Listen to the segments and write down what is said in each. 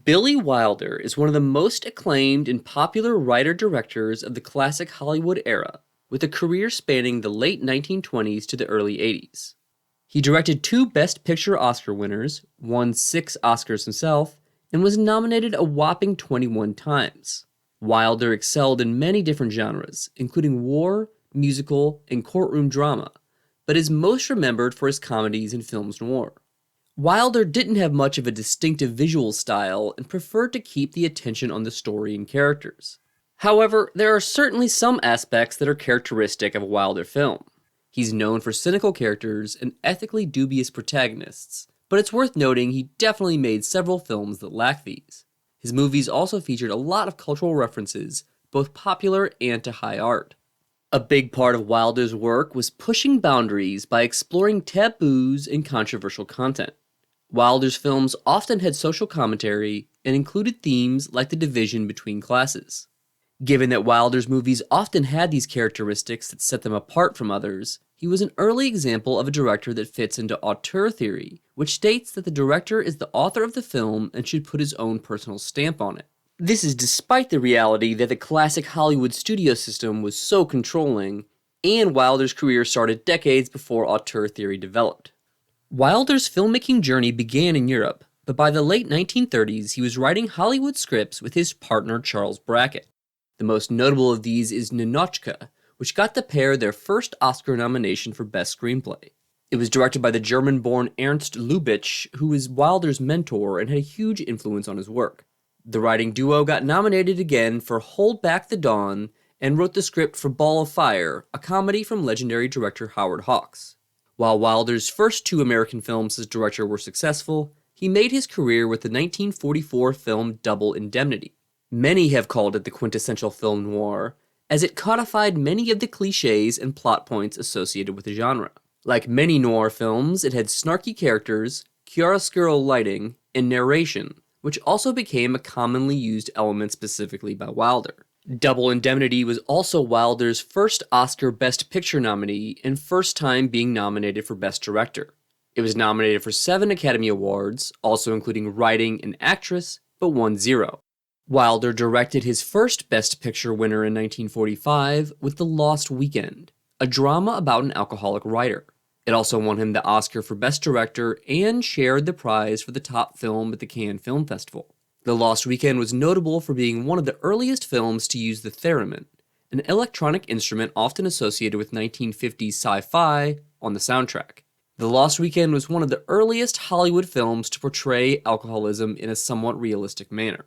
Billy Wilder is one of the most acclaimed and popular writer-directors of the classic Hollywood era, with a career spanning the late 1920s to the early 80s. He directed 2 Best Picture Oscar winners, won 6 Oscars himself, and was nominated a whopping 21 times. Wilder excelled in many different genres, including war, musical, and courtroom drama, but is most remembered for his comedies and films noir. Wilder didn't have much of a distinctive visual style and preferred to keep the attention on the story and characters. However, there are certainly some aspects that are characteristic of a Wilder film. He's known for cynical characters and ethically dubious protagonists, but it's worth noting he definitely made several films that lack these. His movies also featured a lot of cultural references, both popular and to high art. A big part of Wilder's work was pushing boundaries by exploring taboos and controversial content. Wilder's films often had social commentary and included themes like the division between classes. Given that Wilder's movies often had these characteristics that set them apart from others, he was an early example of a director that fits into auteur theory, which states that the director is the author of the film and should put his own personal stamp on it. This is despite the reality that the classic Hollywood studio system was so controlling, and Wilder's career started decades before auteur theory developed. Wilder's filmmaking journey began in Europe, but by the late 1930s he was writing Hollywood scripts with his partner Charles Brackett. The most notable of these is Ninotchka, which got the pair their first Oscar nomination for Best Screenplay. It was directed by the German-born Ernst Lubitsch, who was Wilder's mentor and had a huge influence on his work. The writing duo got nominated again for Hold Back the Dawn and wrote the script for Ball of Fire, a comedy from legendary director Howard Hawks. While Wilder's first 2 American films as director were successful, he made his career with the 1944 film Double Indemnity. Many have called it the quintessential film noir, as it codified many of the cliches and plot points associated with the genre. Like many noir films, it had snarky characters, chiaroscuro lighting, and narration, which also became a commonly used element specifically by Wilder. Double Indemnity was also Wilder's first Oscar Best Picture nominee and first time being nominated for Best Director. It was nominated for 7 Academy Awards, also including Writing and Actress, but won 0. Wilder directed his first Best Picture winner in 1945 with The Lost Weekend, a drama about an alcoholic writer. It also won him the Oscar for Best Director and shared the prize for the top film at the Cannes Film Festival. The Lost Weekend was notable for being one of the earliest films to use the theremin, an electronic instrument often associated with 1950s sci-fi, on the soundtrack. The Lost Weekend was one of the earliest Hollywood films to portray alcoholism in a somewhat realistic manner.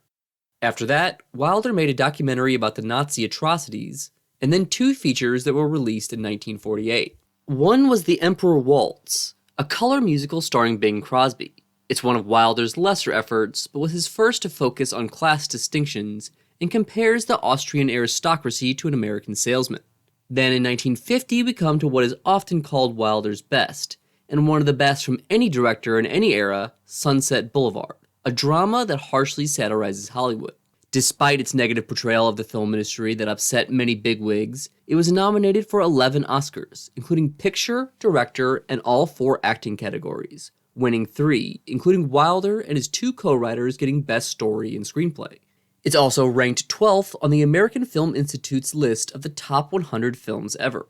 After that, Wilder made a documentary about the Nazi atrocities, and then 2 features that were released in 1948. One was The Emperor Waltz, a color musical starring Bing Crosby. It's one of Wilder's lesser efforts, but was his first to focus on class distinctions and compares the Austrian aristocracy to an American salesman. Then in 1950 we come to what is often called Wilder's best, and one of the best from any director in any era, Sunset Boulevard, a drama that harshly satirizes Hollywood. Despite its negative portrayal of the film industry that upset many bigwigs, it was nominated for 11 Oscars, including Picture, Director, and all 4 acting categories, winning 3, including Wilder and his 2 co-writers getting Best Story and Screenplay. It's also ranked 12th on the American Film Institute's list of the top 100 films ever.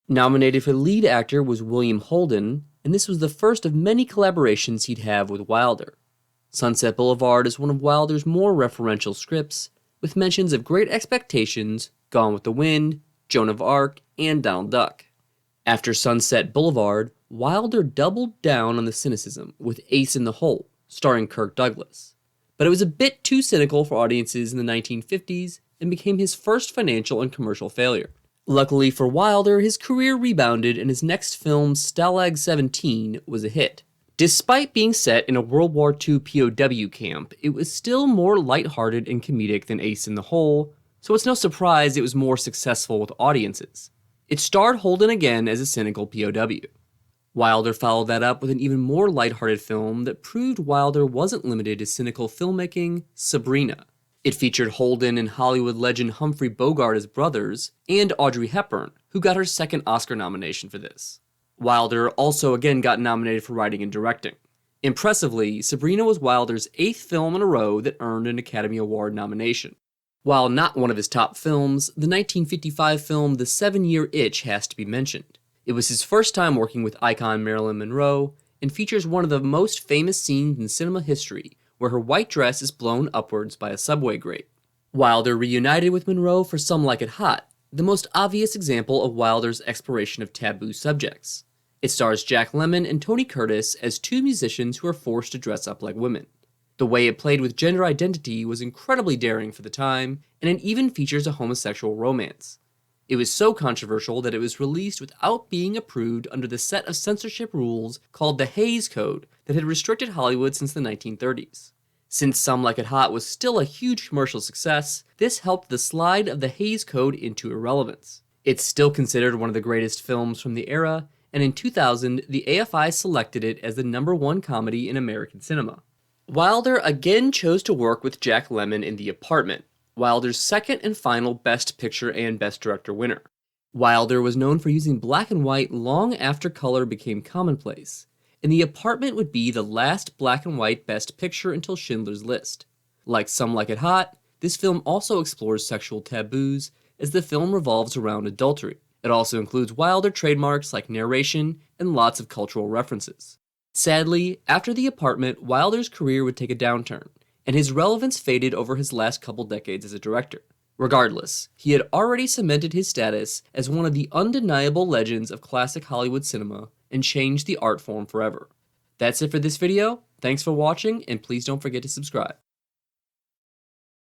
Nominated for lead actor was William Holden, and this was the first of many collaborations he'd have with Wilder. Sunset Boulevard is one of Wilder's more referential scripts, with mentions of Great Expectations, Gone with the Wind, Joan of Arc, and Donald Duck. After Sunset Boulevard, Wilder doubled down on the cynicism with Ace in the Hole, starring Kirk Douglas. But it was a bit too cynical for audiences in the 1950s and became his first financial and commercial failure. Luckily for Wilder, his career rebounded and his next film, Stalag 17, was a hit. Despite being set in a World War II POW camp, it was still more lighthearted and comedic than Ace in the Hole, so it's no surprise it was more successful with audiences. It starred Holden again as a cynical POW. Wilder followed that up with an even more lighthearted film that proved Wilder wasn't limited to cynical filmmaking, Sabrina. It featured Holden and Hollywood legend Humphrey Bogart as brothers, and Audrey Hepburn, who got her second Oscar nomination for this. Wilder also again got nominated for writing and directing. Impressively, Sabrina was Wilder's 8th film in a row that earned an Academy Award nomination. While not one of his top films, the 1955 film The 7-Year Itch has to be mentioned. It was his first time working with icon Marilyn Monroe, and features one of the most famous scenes in cinema history, where her white dress is blown upwards by a subway grate. Wilder reunited with Monroe for Some Like It Hot, the most obvious example of Wilder's exploration of taboo subjects. It stars Jack Lemmon and Tony Curtis as two musicians who are forced to dress up like women. The way it played with gender identity was incredibly daring for the time, and it even features a homosexual romance. It was so controversial that it was released without being approved under the set of censorship rules called the Hays Code that had restricted Hollywood since the 1930s. Since Some Like It Hot was still a huge commercial success, this helped the slide of the Hays Code into irrelevance. It's still considered one of the greatest films from the era, and in 2000, the AFI selected it as the #1 comedy in American cinema. Wilder again chose to work with Jack Lemmon in The Apartment, Wilder's second and final Best Picture and Best Director winner. Wilder was known for using black and white long after color became commonplace, and The Apartment would be the last black and white Best Picture until Schindler's List. Like Some Like It Hot, this film also explores sexual taboos, as the film revolves around adultery. It also includes Wilder trademarks like narration and lots of cultural references. Sadly, after The Apartment, Wilder's career would take a downturn, and his relevance faded over his last couple decades as a director. Regardless, he had already cemented his status as one of the undeniable legends of classic Hollywood cinema and changed the art form forever. That's it for this video. Thanks for watching, and please don't forget to subscribe.